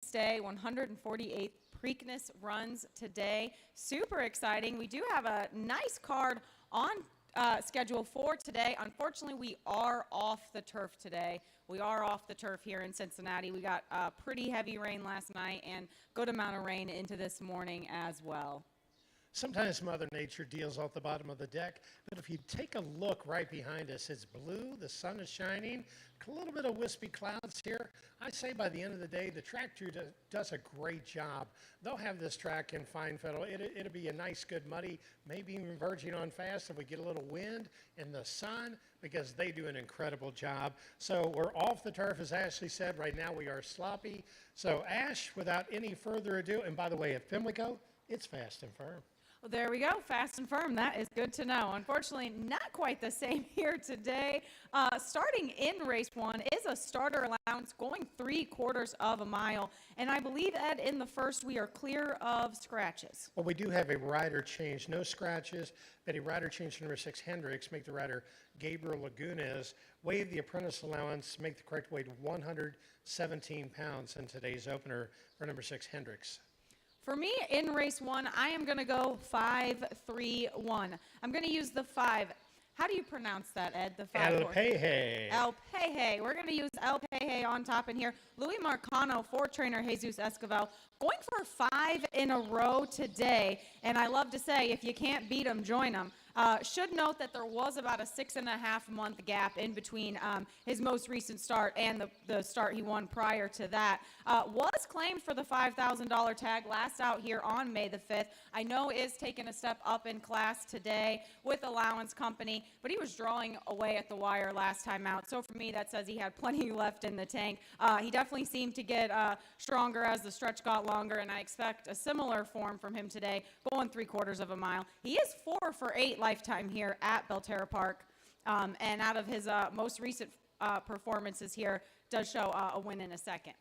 Stay 148th Preakness runs today. Super exciting. We do have a nice card on schedule for today. Unfortunately, we are off the turf today. We are off the turf here in Cincinnati. We got pretty heavy rain last night and good amount of rain into this morning as well. Sometimes Mother Nature deals off the bottom of the deck, but if you take a look right behind us, it's blue, the sun is shining, a little bit of wispy clouds here. I say by the end of the day, the track crew does a great job. They'll have this track in fine fettle. It'll be a nice, good muddy, maybe even verging on fast if we get a little wind and the sun, because they do an incredible job. So we're off the turf, as Ashley said. Right now we are sloppy. So Ash, without any further ado, and by the way, at Pimlico, it's fast and firm. Well, there we go, fast and firm. That is good to know. Unfortunately, not quite the same here today. Starting in race 1 is a starter allowance going 3/4 of a mile. And I believe, Ed, in the first, we are clear of scratches. Well, we do have a rider change, no scratches, but a rider change to number 6, Hendricks, make the rider Gabriel Lagunes waive the apprentice allowance, make the correct weight 117 pounds in today's opener for number 6, Hendricks. For me, in race 1, I am going to go 5-3-1. I'm going to use the 5. How do you pronounce that, Ed? The 5. El Peje. El Peje. We're going to use El Peje on top in here. Louis Marcano for trainer Jesus Esquivel. Going for 5 in a row today. And I love to say, if you can't beat them, join them. Should note that there was about a 6.5-month gap in between his most recent start and the start he won prior to that. Was claimed for the $5,000 tag last out here on May the 5th. I know is taking a step up in class today with Allowance Company, but he was drawing away at the wire last time out. So for me, that says he had plenty left in the tank. He definitely seemed to get stronger as the stretch got longer, and I expect a similar form from him today, going 3/4 of a mile. He is 4 for 8 lifetime here at Belterra Park, and out of his most recent performances here, does show a win in a second.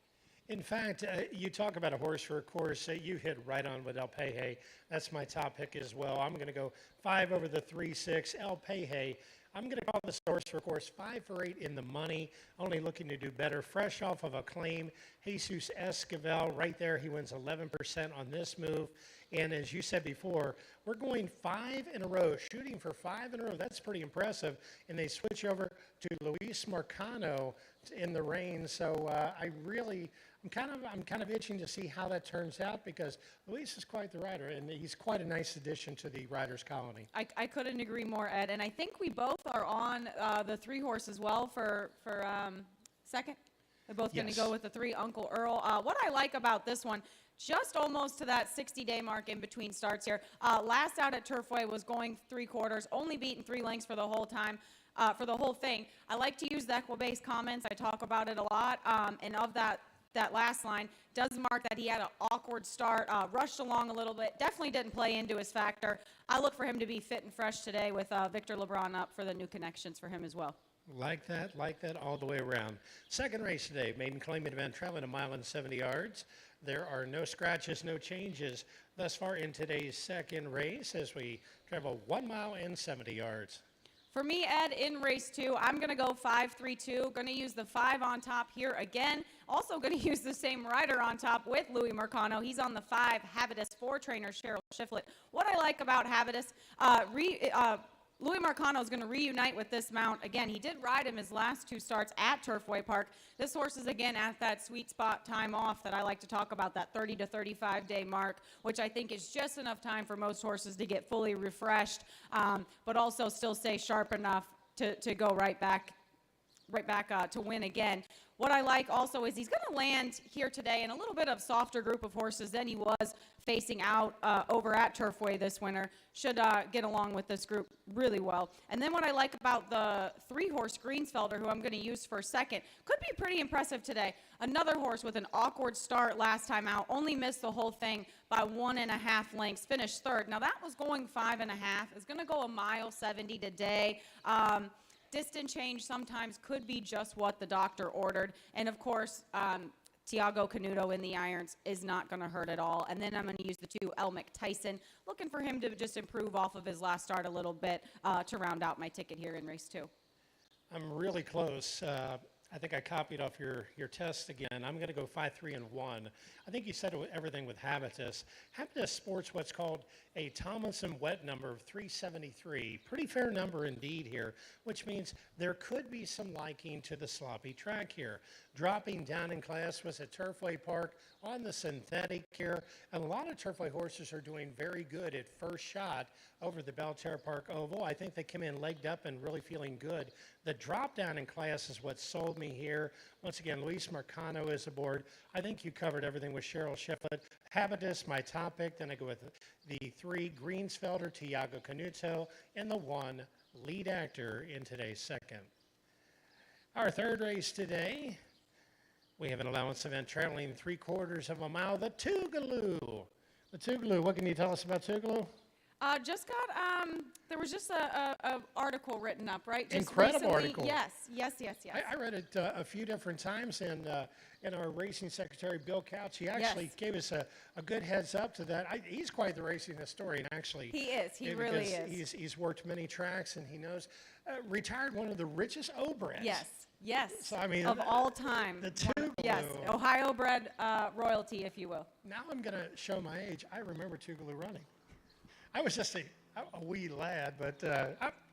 In fact, you talk about a horse for a course. You hit right on with El Peje. That's my top pick as well. I'm going to go 5 over the 3-6. El Peje. I'm going to call this horse for course 5 for 8 in the money, only looking to do better. Fresh off of a claim, Jesus Esquivel right there. He wins 11% on this move. And as you said before, we're going 5 in a row, shooting for 5 in a row. That's pretty impressive. And they switch over to Luis Marcano in the reins. So I'm kind of itching to see how that turns out, because Luis is quite the rider, and he's quite a nice addition to the riders' colony. I couldn't agree more, Ed. And I think we both are on the 3 horse as well for second. They're both going to go with the 3, Uncle Earl. What I like about this one, just almost to that 60-day mark in between starts here. Last out at Turfway was going 3/4, only beaten 3 lengths for the whole time, for the whole thing. I like to use the Equibase comments. I talk about it a lot, and of that last line does mark that he had an awkward start, rushed along a little bit, definitely didn't play into his factor. I look for him to be fit and fresh today with Victor LeBron up for the new connections for him as well. Like that all the way around. Second race today, maiden claiming event, traveling 1 mile and 70 yards. There are no scratches, no changes thus far in today's second race as we travel 1 mile and 70 yards. For me, Ed, in race 2, I'm going to go 5-3-2. Going to use the 5 on top here again. Also going to use the same rider on top with Louis Marcano. He's on the 5, Habitus, for trainer Cheryl Shiflett. What I like about Habitus, Louis Marcano is going to reunite with this mount. Again, he did ride him his last 2 starts at Turfway Park. This horse is, again, at that sweet spot time off that I like to talk about, that 30 to 35-day mark, which I think is just enough time for most horses to get fully refreshed, but also still stay sharp enough to go right back to win again. What I like also is he's going to land here today in a little bit of softer group of horses than he was facing out over at Turfway this winter. Should get along with this group really well. And then what I like about the 3-horse Greensfelder, who I'm going to use for second, could be pretty impressive today. Another horse with an awkward start last time out, only missed the whole thing by 1.5 lengths, finished third. Now that was going 5.5. It's going to go 1 mile 70 today. Distance change sometimes could be just what the doctor ordered. And of course, Tiago Canuto in the irons is not going to hurt at all. And then I'm going to use the 2, Elmick Tyson, looking for him to just improve off of his last start a little bit to round out my ticket here in race 2. I'm really close. I think I copied off your test again. I'm going to go 5, 3, and 1. I think you said everything with Habitus. Habitus sports what's called a Tomlinson wet number of 373. Pretty fair number indeed here, which means there could be some liking to the sloppy track here. Dropping down in class was at Turfway Park on the synthetic here, and a lot of Turfway horses are doing very good at first shot over the Belterra Park Oval. I think they came in legged up and really feeling good. The drop down in class is what sold me here. Once again, Luis Marcano is aboard. I think you covered everything with Cheryl Shiflett. Habitus, my top pick. Then I go with the 3, Greensfelder, Tiago Canuto, and the 1, Lead Actor in today's second. Our third race today, we have an allowance event traveling 3/4 of a mile, the Tougaloo. The Tougaloo, what can you tell us about Tougaloo? Just got, there was just a article written up, right? Just Incredible recently. article. Yes. I read it a few different times, and our racing secretary, Bill Couch, he actually gave us a good heads up to that. He's quite the racing historian, actually. He is. He really is. He's worked many tracks, and he knows. Retired one of the richest O-breds. Yes. So, I mean, of all time. The Tougaloo. Yes, Ohio bred royalty, if you will. Now I'm going to show my age. I remember Tougaloo running. I was just a wee lad, but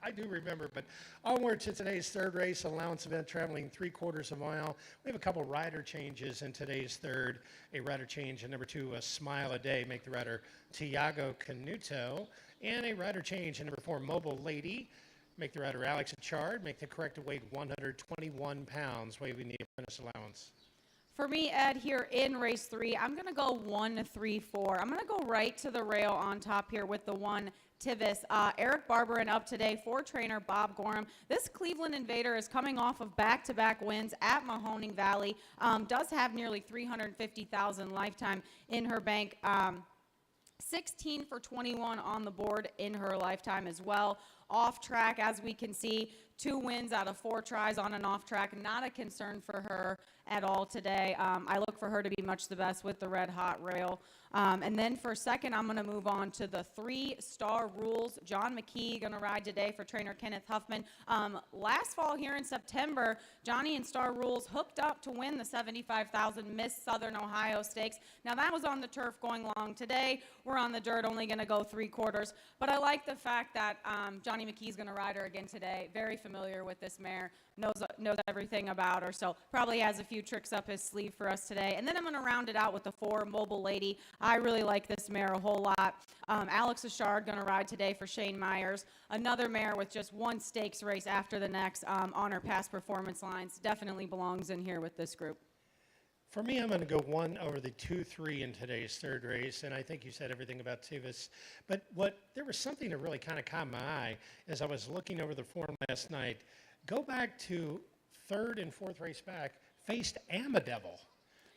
I do remember. But onward to today's third race, allowance event traveling 3/4 of a mile. We have a couple rider changes in today's third. A rider change in number 2, a Smile a Day, make the rider Tiago Canuto. And a rider change in number 4, Mobile Lady, make the rider Alex Achard, make the corrected weight 121 pounds, waiving the apprentice allowance. For me, Ed, here in race 3, I'm going to go 1, 3, 4. I'm going to go right to the rail on top here with the 1, Tivis. Eric Barberin up today for trainer Bob Gorham. This Cleveland Invader is coming off of back-to-back wins at Mahoning Valley. Does have nearly $350,000 lifetime in her bank. 16 for 21 on the board in her lifetime as well. Off track, as we can see, 2 wins out of 4 tries on and off track. Not a concern for her at all today. I look for her to be much the best with the red hot rail. And then for second, I'm going to move on to the 3 Star Rules. John McKee going to ride today for trainer Kenneth Huffman. Last fall here in September, Johnny and Star Rules hooked up to win the 75,000 Miss Southern Ohio Stakes. Now that was on the turf going long. Today we're on the dirt, only going to go 3/4. But I like the fact that Johnny McKee's going to ride her again today. Very familiar with this mare. Knows everything about her, so probably has a few tricks up his sleeve for us today. And then I'm going to round it out with the 4 Mobile Lady. I really like this mare a whole lot. Alex Achard going to ride today for Shane Myers. Another mare with just 1 stakes race after the next on her past performance lines. Definitely belongs in here with this group. For me, I'm going to go 1 over the 2, 3 in today's third race, and I think you said everything about Tivis. But there was something that really kind of caught my eye as I was looking over the form last night. Go back to third and fourth race back, faced Amadevil.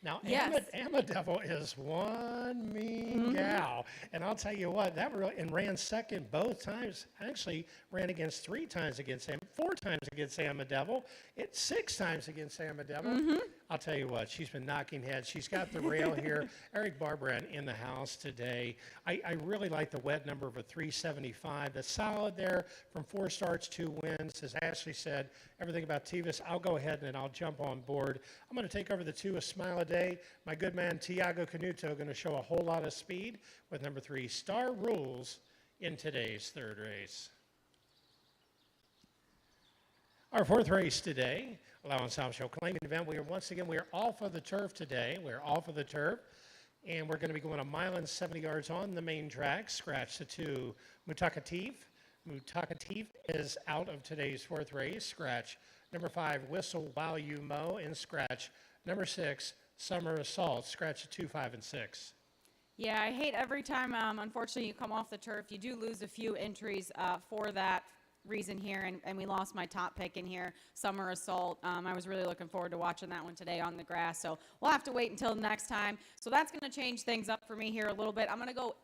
Now, Yes. Amadevil is one mean gal. And I'll tell you what, and ran second both times. Actually, ran against 3 times against 4 times against Amadevil. 6 times against Amadevil. I'll tell you what, she's been knocking heads. She's got the rail here. Eric Barberin in the house today. I really like the wet number of a 375. That's solid there from 4 starts, 2 wins. As Ashley said, everything about Tivis, I'll go ahead and I'll jump on board. I'm going to take over the 2, a Smile a Day. My good man, Tiago Canuto, going to show a whole lot of speed with number 3, Star Rules, in today's third race. Our fourth race today, Allowance South Show claiming event. We are off of the turf today. We're off of the turf, and we're going to be going 1 mile and 70 yards on the main track. Scratch the 2, Mutakatif. Mutakatif is out of today's fourth race. Scratch number 5, Whistle While You Mow, and scratch number 6, Summer Assault. Scratch the 2, 5, and 6. Yeah, I hate every time, unfortunately, you come off the turf. You do lose a few entries for that reason here, and we lost my top pick in here, Summer Assault. I was really looking forward to watching that one today on the grass, so we'll have to wait until next time. So that's going to change things up for me here a little bit. I'm going to go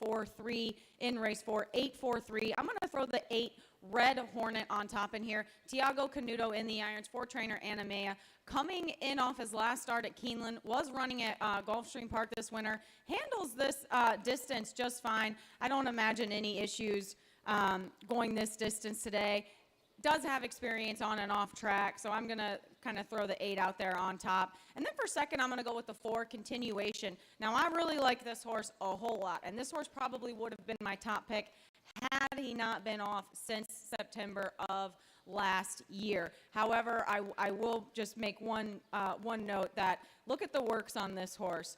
8-4-3 in race 4, 8-4-3. I'm going to throw the 8 Red Hornet on top in here. Tiago Canuto in the irons for trainer Anna Mea. Coming in off his last start at Keeneland, was running at Gulfstream Park this winter, handles this distance just fine. I don't imagine any issues going this distance today. does have experience on and off track, so I'm going to kind of throw the 8 out there on top. And then for second, I'm going to go with the 4, Continuation. Now, I really like this horse a whole lot, and this horse probably would have been my top pick had he not been off since September of last year. However, I will just make one note that look at the works on this horse.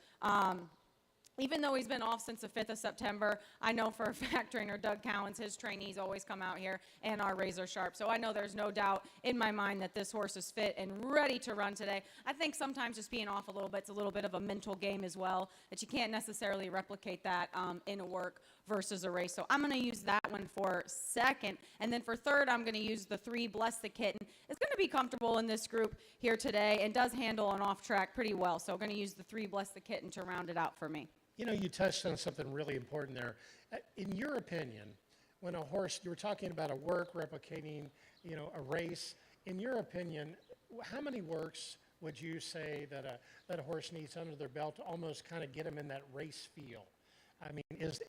Even though he's been off since the 5th of September, I know for a fact trainer Doug Cowens, his trainees always come out here and are razor sharp. So I know there's no doubt in my mind that this horse is fit and ready to run today. I think sometimes just being off a little bit, it's a little bit of a mental game as well, that you can't necessarily replicate that in a work versus a race. So I'm going to use that one for second. And then for third, I'm going to use the 3, Bless the Kitten. It's going to be comfortable in this group here today and does handle an off track pretty well. So I'm going to use the 3, Bless the Kitten to round it out for me. You know, you touched on something really important there. In your opinion, when a horse, you were talking about a work replicating, you know, a race. In your opinion, how many works would you say that a horse needs under their belt to almost kind of get them in that race feel? I mean, is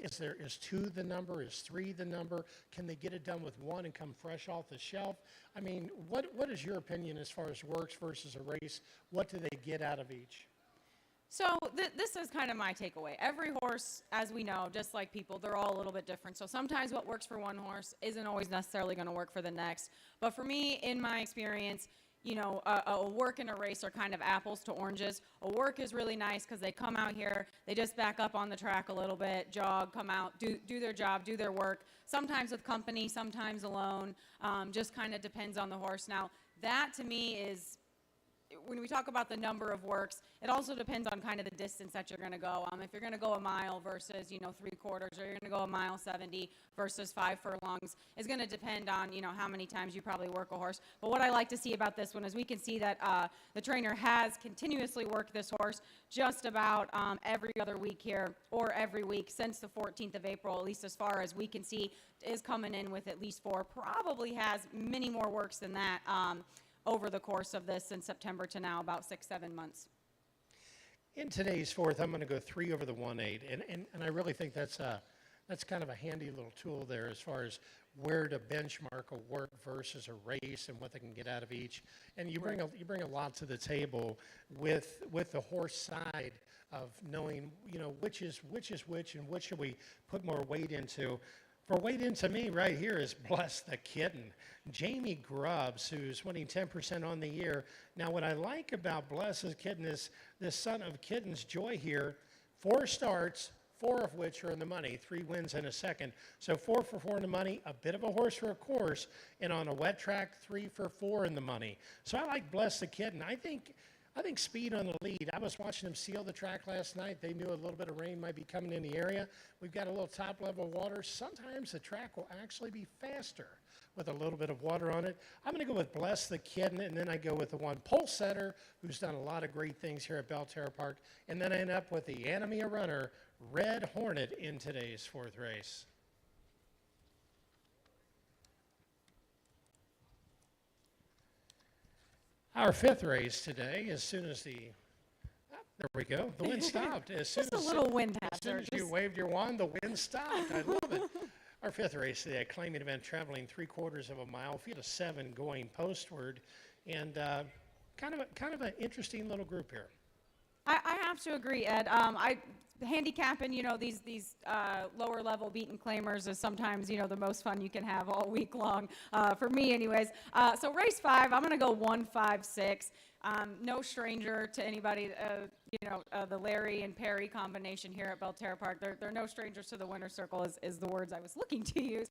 2 the number? Is 3 the number? Can they get it done with 1 and come fresh off the shelf? I mean, what is your opinion as far as works versus a race? What do they get out of each? So this is kind of my takeaway. Every horse, as we know, just like people, they're all a little bit different. So sometimes what works for one horse isn't always necessarily going to work for the next. But for me, in my experience, you know, a work and a race are kind of apples to oranges. A work is really nice because they come out here, they just back up on the track a little bit, jog, come out, do their job, do their work, sometimes with company, sometimes alone, just kind of depends on the horse. Now, that to me is, when we talk about the number of works, it also depends on kind of the distance that you're going to go. If you're going to go a mile versus, you know, 3/4, or you're going to go a mile 70 versus 5 furlongs, is going to depend on, you know, how many times you probably work a horse. But what I like to see about this one is we can see that the trainer has continuously worked this horse just about every other week here, or every week since the 14th of April, at least as far as we can see, is coming in with at least 4, probably has many more works than that over the course of this in September to now, about 6-7 months. In today's fourth, I'm going to go 3 over the 1/8, and I really think that's kind of a handy little tool there as far as where to benchmark a work versus a race and what they can get out of each. And you bring a lot to the table with the horse side of knowing, you know, which is which and what should we put more weight into. For weight into me right here is Bless the Kitten. Jamie Grubbs, who's winning 10% on the year. Now, what I like about Bless the Kitten is this son of Kitten's Joy here, 4 starts, 4 of which are in the money, 3 wins and a second. So 4 for 4 in the money, a bit of a horse for a course, and on a wet track, 3 for 4 in the money. So I like Bless the Kitten. I think speed on the lead. I was watching them seal the track last night. They knew a little bit of rain might be coming in the area. We've got a little top level water. Sometimes the track will actually be faster with a little bit of water on it. I'm going to go with Bless the Kitten, and then I go with the 1 Pulse Setter, who's done a lot of great things here at Belterra Park. And then I end up with the Anemia Runner, Red Hornet, in today's 4th race. Our 5th race today, as soon as there we go, the wind stopped. As soon Just a little wind as soon hazard. as you waved your wand, the wind stopped. I love it. Our 5th race today, a claiming event traveling 3/4 of a mile, field of 7 going postward, and kind of an interesting little group here. I have to agree, Ed. Handicapping, you know, these lower level beaten claimers is sometimes, you know, the most fun you can have all week long, for me anyways. So race 5, I'm going to go 1-5-6. No stranger to anybody, you know, the Larry and Perry combination here at Belterra Park. They're no strangers to the winner's circle is the words I was looking to use.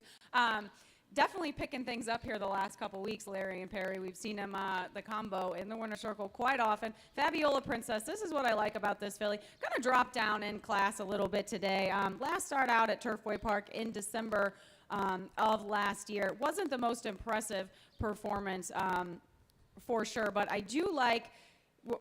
Definitely picking things up here the last couple weeks, Larry and Perry. We've seen them, the combo in the winner's circle quite often. Fabiola Princess, this is what I like about this filly. Going to drop down in class a little bit today. Last start out at Turfway Park in December of last year. Wasn't the most impressive performance for sure, but I do like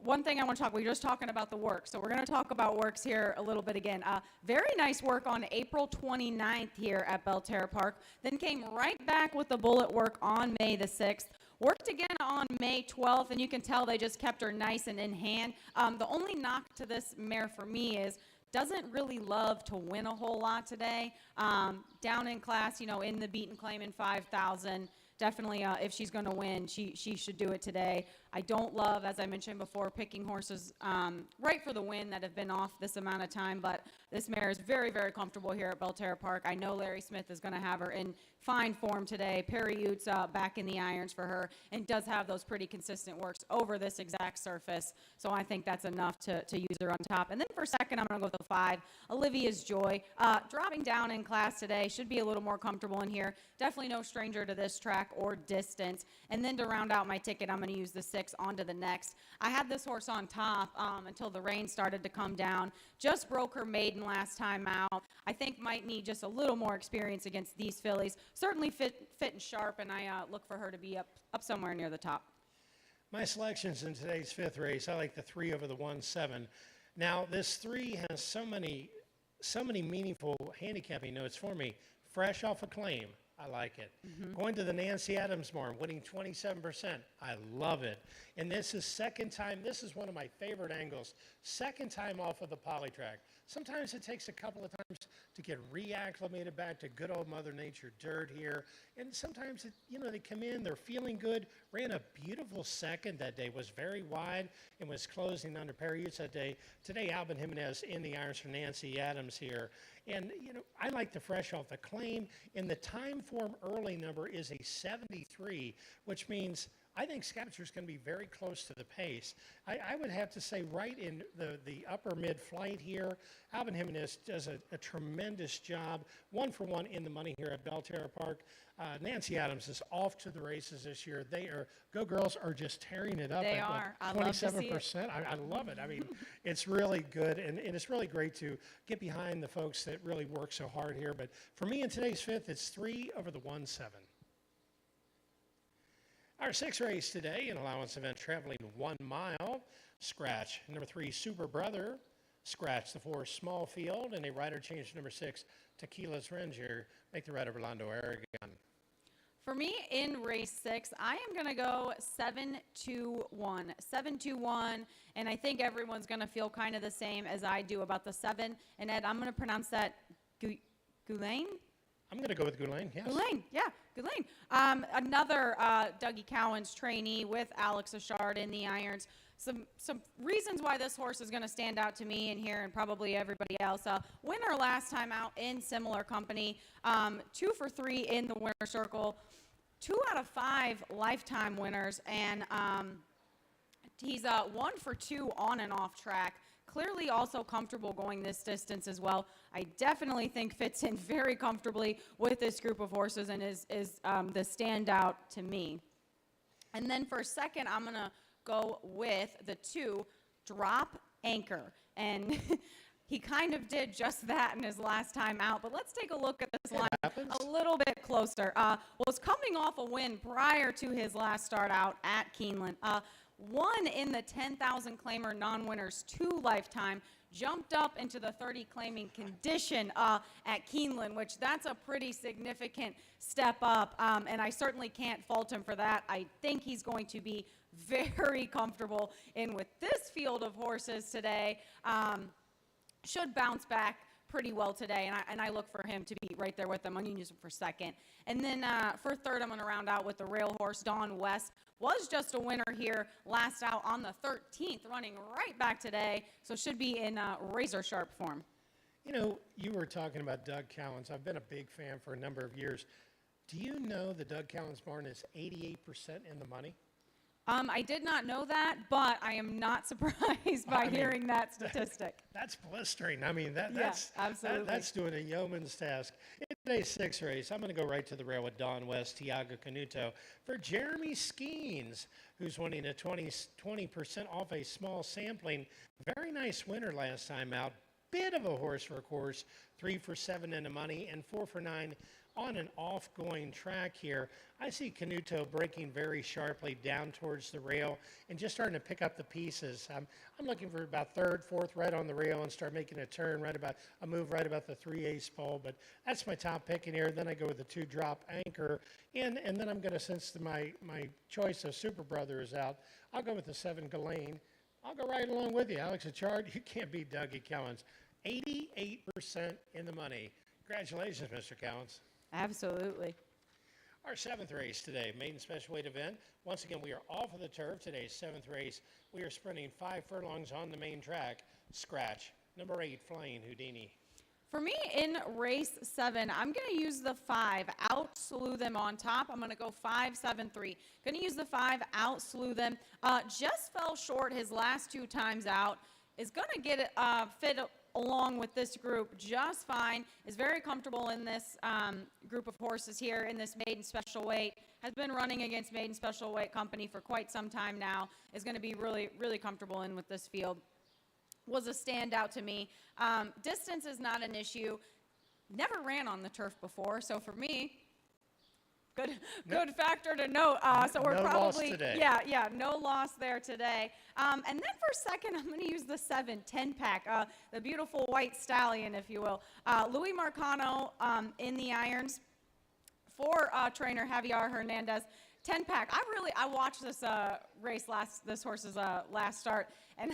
one thing I want to talk, we were just talking about the work, so we're going to talk about works here a little bit again. Very nice work on April 29th here at Belterra Park, then came right back with the bullet work on May the 6th. Worked again on May 12th, and you can tell they just kept her nice and in hand. The only knock to this mare for me is doesn't really love to win a whole lot today. Down in class, you know, in the beaten claim in 5,000. definitely, if she's going to win, she should do it today. I don't love, as I mentioned before, picking horses right for the win that have been off this amount of time, but this mare is very, very comfortable here at Belterra Park. I know Larry Smith is going to have her in fine form today. Perry Utes back in the irons for her and does have those pretty consistent works over this exact surface, so I think that's enough to use her on top. And then for second, I'm going to go with the 5, Olivia's Joy. Dropping down in class today, should be a little more comfortable in here. Definitely no stranger to this track or distance. And then to round out my ticket, I'm going to use the 6 onto the next. I had this horse on top until the rain started to come down. Just broke her maiden last time out. I think might need just a little more experience against these fillies. Certainly fit and sharp, and I look for her to be up somewhere near the top. My selections in today's 5th race, I like the 3 over the 1-7. Now, this 3 has so many meaningful handicapping notes for me. Fresh off a claim, I like it. Going to the Nancy Adams barn, winning 27%, I love it. And this is second time, this is one of my favorite angles, second time off of the poly track. Sometimes it takes a couple of times to get reacclimated back to good old Mother Nature dirt here. And sometimes, they come in, they're feeling good, ran a beautiful second that day, was very wide, and was closing under Perry Utes that day. Today, Alvin Jimenez in the irons for Nancy Adams here. And, I like the fresh off the claim. And the time form early number is a 73, which means I think Scavenger's going to be very close to the pace. I would have to say right in the upper mid-flight here, Alvin Jimenez does a tremendous job, 1-for-1 in the money here at Belterra Park. Nancy Adams is off to the races this year. Go Girls are just tearing it up. They at, are. I 27%. love to see it. I love it. I mean, it's really good, and it's really great to get behind the folks that really work so hard here. But for me in today's 5th, it's 3 over the 1-7. Our 6th race today, an allowance event traveling 1 mile. Scratch, number 3, Super Brother. Scratch, the 4, Small Field. And a rider change, number 6, Tequila's Ranger. Make the rider Rolando Aragon. For me, in race 6, I am going to go 7-2-1. 7-2-1, and I think everyone's going to feel kind of the same as I do about the 7. And Ed, I'm going to pronounce that Gulain? I'm going to go with Gulain, yes. Gulain, yeah, Gulain. Another Dougie Cowan's trainee with Alex Achard in the irons. Some reasons why this horse is going to stand out to me in here and probably everybody else. Winner last time out in similar company. 2 for 3 in the winner circle. 2 out of 5 lifetime winners. And he's 1 for 2 on and off track. Clearly also comfortable going this distance as well. I definitely think fits in very comfortably with this group of horses and is the standout to me. And then for second, I'm going to go with the 2, Drop Anchor. And he kind of did just that in his last time out. But let's take a look at this line a little bit closer. Was coming off a win prior to his last start out at Keeneland. 1 in the 10,000 claimer non-winners 2 lifetime, jumped up into the 30 claiming condition at Keeneland, which that's a pretty significant step up, and I certainly can't fault him for that. I think he's going to be very comfortable in with this field of horses today. Should bounce back pretty well today, and I look for him to be right there with them. I'm going to use him for second. And then for third, I'm going to round out with the rail horse, Dawn West. Was just a winner here last out on the 13th, running right back today, so should be in razor sharp form. You were talking about Doug Cowens. I've been a big fan for a number of years. Do you know the Doug Cowens barn is 88% in the money? I did not know that, but I am not surprised by hearing that statistic. That's blistering. I mean, absolutely. That's doing a yeoman's task. In today's 6th race, I'm going to go right to the rail with Don West, Tiago Canuto, for Jeremy Skeens, who's winning a 20% off a small sampling. Very nice winner last time out. Bit of a horse for a course. 3 for 7 in the money and 4 for 9 on an off-going track here. I see Canuto breaking very sharply down towards the rail and just starting to pick up the pieces. I'm looking for about 3rd, 4th right on the rail and start making a turn a move right about the 3/8 pole. But that's my top pick in here. Then I go with the 2 Drop Anchor. And then I'm going to, since my choice of Super Brother is out, I'll go with the 7 Ghislaine. I'll go right along with you. Alex Achard, you can't beat Dougie Cowens. 88% in the money. Congratulations, Mr. Cowens. Absolutely. Our seventh race today, maiden special weight event. Once again, we are off of the turf. Today's seventh race. We are sprinting 5 furlongs on the main track. Scratch. Number 8, Flying Houdini. For me, in race 7, I'm going to use the 5, out slew them on top. I'm going to go 5-7-3. Going to use the 5, out slew them. Just fell short his last 2 times out. Is going to get fit along with this group just fine. Is very comfortable in this group of horses here in this maiden special weight. Has been running against maiden special weight company for quite some time now. Is going to be really, really comfortable in with this field. Was a standout to me. Distance is not an issue. Never ran on the turf before, so for me, good factor to note. So we're No probably loss today. no loss there today. And then for second, I'm going to use the 7 10-pack, the beautiful white stallion, if you will. Louis Marcano in the irons for trainer Javier Hernandez. 10-pack. I watched this this horse's last start, and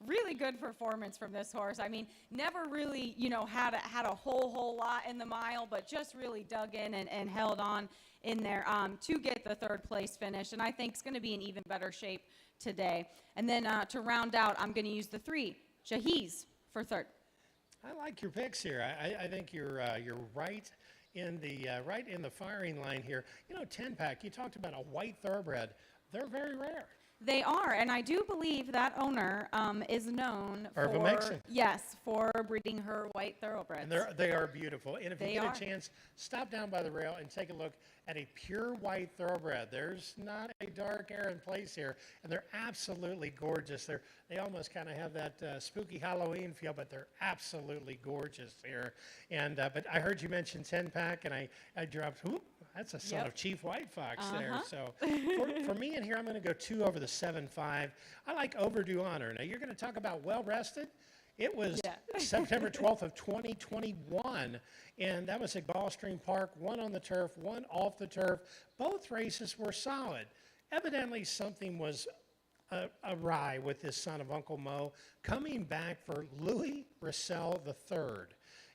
really good performance from this horse. I mean, never really, had a whole lot in the mile, but just really dug in and held on in there to get the 3rd place finish, and I think it's going to be in even better shape today. And then to round out, I'm going to use the 3, Shahiz, for 3rd. I like your picks here. I think you're right in the firing line here. 10-pack. You talked about a white thoroughbred. They're very rare. They are, and I do believe that owner is known Irva for Mixon. Yes, for breeding her white thoroughbreds. And they are beautiful. And if you They get are. a chance, stop down by the rail and take a look at a pure white thoroughbred. There's not a dark air in place here, and they're absolutely gorgeous. They almost kind of have that spooky Halloween feel, but they're absolutely gorgeous here. And but I heard you mention 10-pack, and I dropped. Whoop, that's a son Yep. of Chief White Fox there. Uh-huh. So for me in here, I'm going to go 2 over the 7-5. I like Overdue Honor. Now you're going to talk about well rested. It was Yeah. September 12th of 2021, and that was at Gulfstream Park, 1 on the turf, 1 off the turf. Both races were solid. Evidently, something was awry with this son of Uncle Mo coming back for Louis Russell III.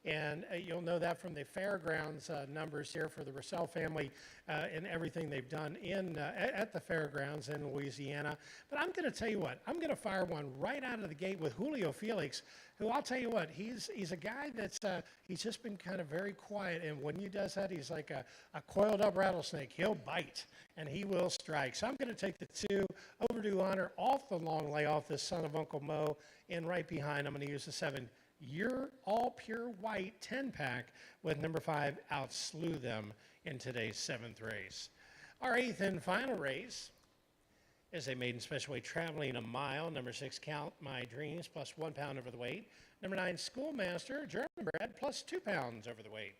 And you'll know that from the fairgrounds numbers here for the Russell family and everything they've done at the fairgrounds in Louisiana. But I'm going to tell you what, I'm going to fire one right out of the gate with Julio Felix, who I'll tell you what, he's a guy that's he's just been kind of very quiet. And when he does that, he's like a coiled up rattlesnake. He'll bite and he will strike. So I'm going to take the 2 Overdue Honor off the long layoff, this son of Uncle Mo, and right behind I'm going to use the 7. Your all pure white 10-pack with number 5 out slew them in today's 7th race. Our 8th and final race is a maiden special weight traveling a mile. Number 6, Count My Dreams, plus 1 pound over the weight. Number 9, Schoolmaster, German bred, plus 2 pounds over the weight.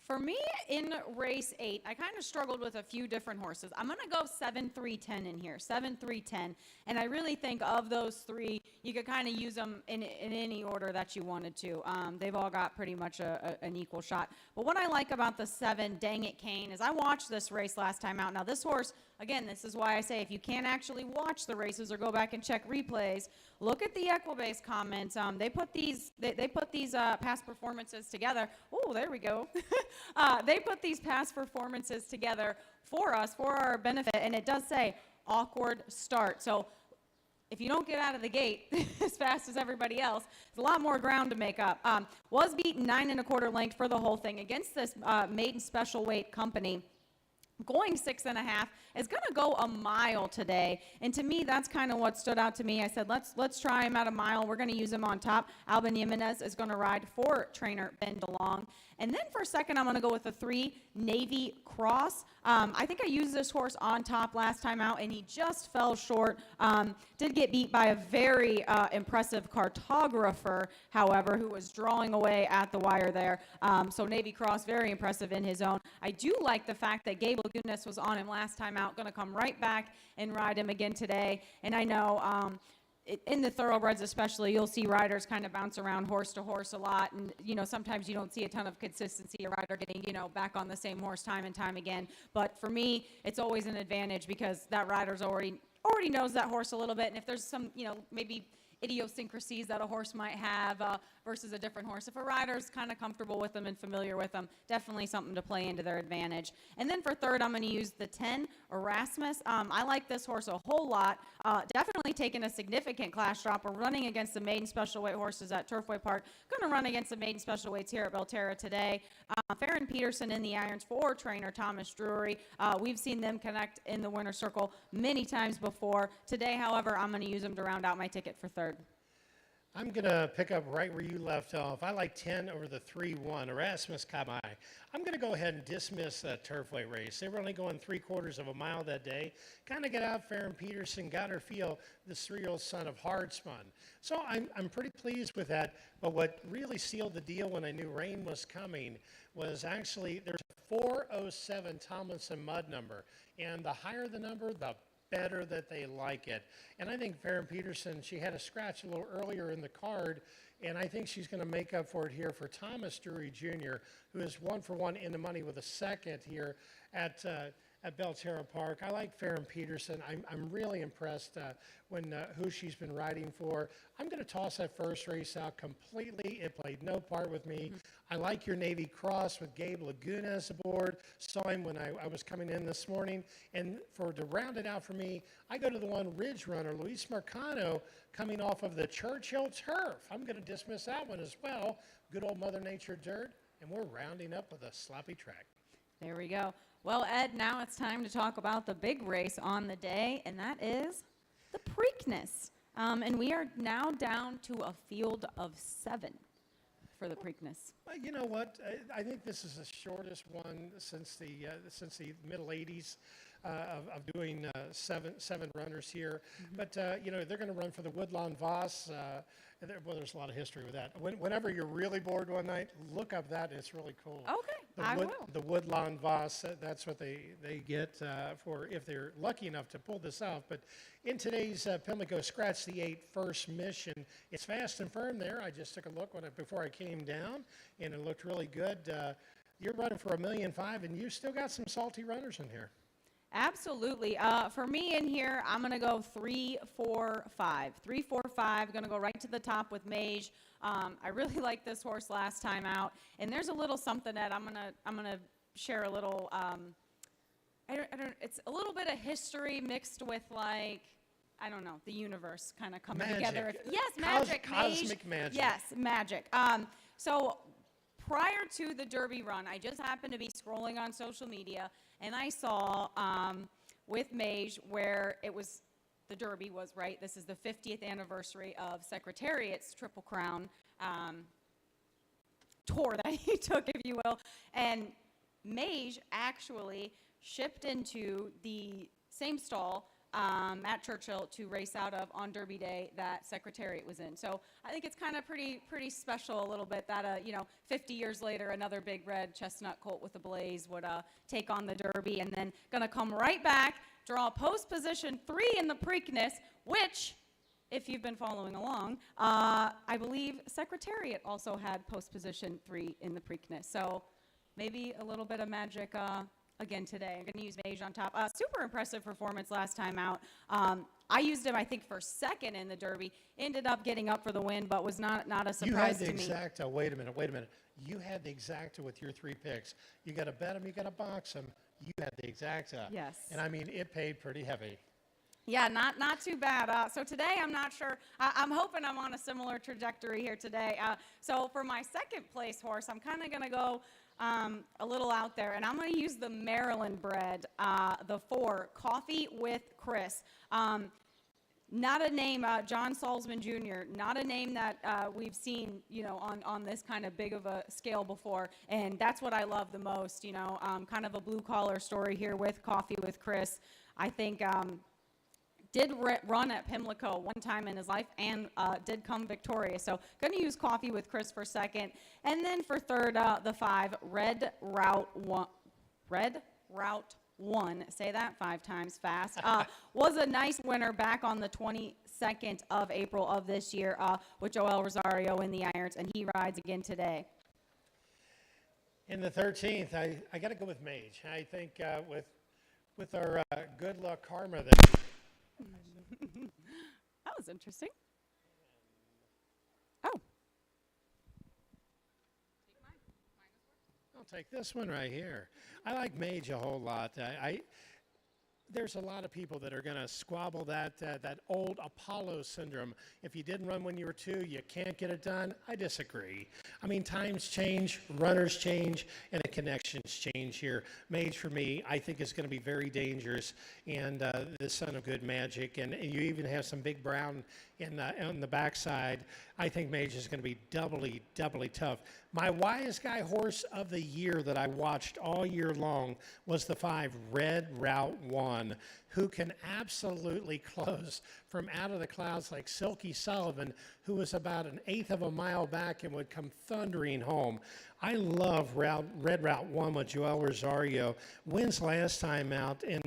For me, in race 8, I kind of struggled with a few different horses. I'm going to go 7-3-10 in here, 7-3-10. And I really think of those 3, you could kind of use them in any order that you wanted to. They've all got pretty much an equal shot. But what I like about the 7, Dang It Kane, is I watched this race last time out. Now, this horse, again, this is why I say if you can't actually watch the races or go back and check replays, look at the Equibase comments. They put these past performances together. Oh, there we go. They put these past performances together for us, for our benefit, and it does say awkward start. So if you don't get out of the gate as fast as everybody else, there's a lot more ground to make up. Was beaten 9 1/4 length for the whole thing against this maiden special weight company. Going 6.5 is going to go a mile today, and to me that's kind of what stood out to me. I said let's try him at a mile. We're going to use him on top. Albin Jimenez is going to ride for trainer Ben DeLong, and then for second I'm going to go with a 3 Navy Cross. I think I used this horse on top last time out, and he just fell short. Did get beat by a very impressive cartographer, however, who was drawing away at the wire there. So Navy Cross, very impressive in his own. I do like the fact that Gabe Lagunas was on him last time out, going to come right back and ride him again today. And I know in the thoroughbreds especially, you'll see riders kind of bounce around horse to horse a lot. And, sometimes you don't see a ton of consistency, a rider getting, back on the same horse time and time again. But for me, it's always an advantage because that rider's already knows that horse a little bit. And if there's some, maybe idiosyncrasies that a horse might have versus a different horse. If a rider's kind of comfortable with them and familiar with them, definitely something to play into their advantage. And then for third, I'm going to use the 10, Erasmus. I like this horse a whole lot. Definitely taking a significant class drop. We're running against the maiden special weight horses at Turfway Park. Going to run against the maiden special weights here at Belterra today. Farron Peterson in the irons for trainer Thomas Drury. We've seen them connect in the winner's circle many times before. Today, however, I'm going to use them to round out my ticket for third. I'm going to pick up right where you left off. I like 10 over the 3-1, Erasmus Kamai. I'm going to go ahead and dismiss that Turfway race. They were only going 3/4 of a mile that day. Kind of got out. Farron Peterson got her feel, this 3-year-old son of Hard Spun. So I'm pretty pleased with that. But what really sealed the deal when I knew rain was coming was actually there's a 407 Tomlinson mud number. And the higher the number, the better that they like it. And I think Farron Peterson, she had a scratch a little earlier in the card, and I think she's going to make up for it here for Thomas Drury Jr., who is 1-for-1 in the money with a second here at Belterra Park. I like Farron Peterson. I'm really impressed who she's been riding for. I'm going to toss that first race out completely. It played no part with me. I like your Navy Cross with Gabe Lagunas aboard. Saw him when I was coming in this morning. And to round it out for me, I go to the one Ridge Runner, Luis Marcano, coming off of the Churchill Turf. I'm going to dismiss that one as well. Good old Mother Nature dirt. And we're rounding up with a sloppy track. There we go. Well, Ed, now it's time to talk about the big race on the day, and that is the Preakness. And we are now down to a field of 7 for the Preakness. Well, you know what? I think this is the shortest one since the middle 80s of doing seven runners here. But they're going to run for the Woodlawn Voss. There's a lot of history with that. Whenever you're really bored one night, look up that. It's really cool. Okay, I will. The Woodlawn Voss, that's what they get for if they're lucky enough to pull this off. But in today's Pimlico Scratch the 8 first mission, it's fast and firm there. I just took a look before I came down, and it looked really good. You're running for $1.5 million, and you still got some salty runners in here. Absolutely. For me in here, I'm going to go 3-4-5. 3-4-5. Going to go right to the top with Mage. I really liked this horse last time out, and there's a little something that I'm gonna share a little. It's a little bit of history mixed with the universe kind of coming together. Yes, magic. Cosmic magic. Yes, magic. So prior to the Derby run, I just happened to be scrolling on social media, and I saw with Mage where it was, the Derby was, right? This is the 50th anniversary of Secretariat's Triple Crown tour that he took, if you will. And Mage actually shipped into the same stall at Churchill to race out of on Derby Day that Secretariat was in. So I think it's kind of pretty special a little bit that 50 years later another big red chestnut colt with a blaze would take on the Derby, and then gonna come right back, draw post position 3 in the Preakness, which, if you've been following along, I believe Secretariat also had post position 3 in the Preakness. So maybe a little bit of magic again today. I'm going to use Mage on top. Super impressive performance last time out. I used him, I think, for second in the Derby. Ended up getting up for the win, but was not a surprise to me. You had the exacta. Wait a minute. You had the exacta with your 3 picks. You got to bet them. You got to box them. You had the exacta. Yes. And I mean, it paid pretty heavy. Yeah, not too bad. So today, I'm not sure. I'm hoping I'm on a similar trajectory here today. So for my second place horse, I'm kind of going to go a little out there, and I'm going to use the Maryland bred, the 4, Coffee with Chris. Not a name, John Salzman Jr., not a name that we've seen, on this kind of big of a scale before, and that's what I love the most, kind of a blue-collar story here with Coffee with Chris. I think did run at Pimlico one time in his life and did come victorious. So going to use Coffee with Chris for second. And then for third, the 5, Red Route 1, say that 5 times fast, was a nice winner back on the 22nd of April of this year with Joel Rosario in the irons, and he rides again today. In the 13th, I got to go with Mage. I think with our good luck karma there. That was interesting. take this one right here. I like Mage a whole lot. There's a lot of people that are going to squabble that old Apollo syndrome. If you didn't run when you were 2, you can't get it done. I disagree. I mean, times change, runners change, and the connections change here. Mage, for me, I think is going to be very dangerous, and the son of good magic. And you even have some big brown on the backside. I think Mage is going to be doubly tough. My Wise Guy horse of the year that I watched all year long was the 5 Red Route 1, who can absolutely close from out of the clouds like Silky Sullivan, who was about an eighth of a mile back and would come thundering home. I love Red Route 1 with Joel Rosario. Wins last time out in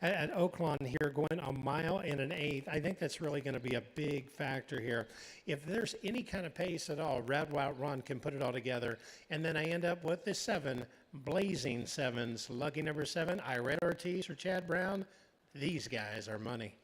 at Oaklawn here, going a mile and an eighth. I think that's really going to be a big factor here. If there's any kind of pace at all, Red Route 1 can put it all together. And then I end up with the 7 Blazing Sevens. Lucky number 7, Irene Ortiz or Chad Brown. These guys are money.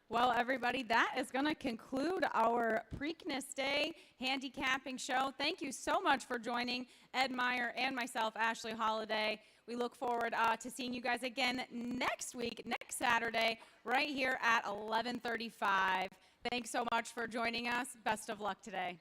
Well, everybody, that is going to conclude our Preakness Day handicapping show. Thank you so much for joining Ed Meyer and myself, Ashley Holiday. We look forward to seeing you guys again next week, next Saturday, right here at 11:35. Thanks so much for joining us. Best of luck today.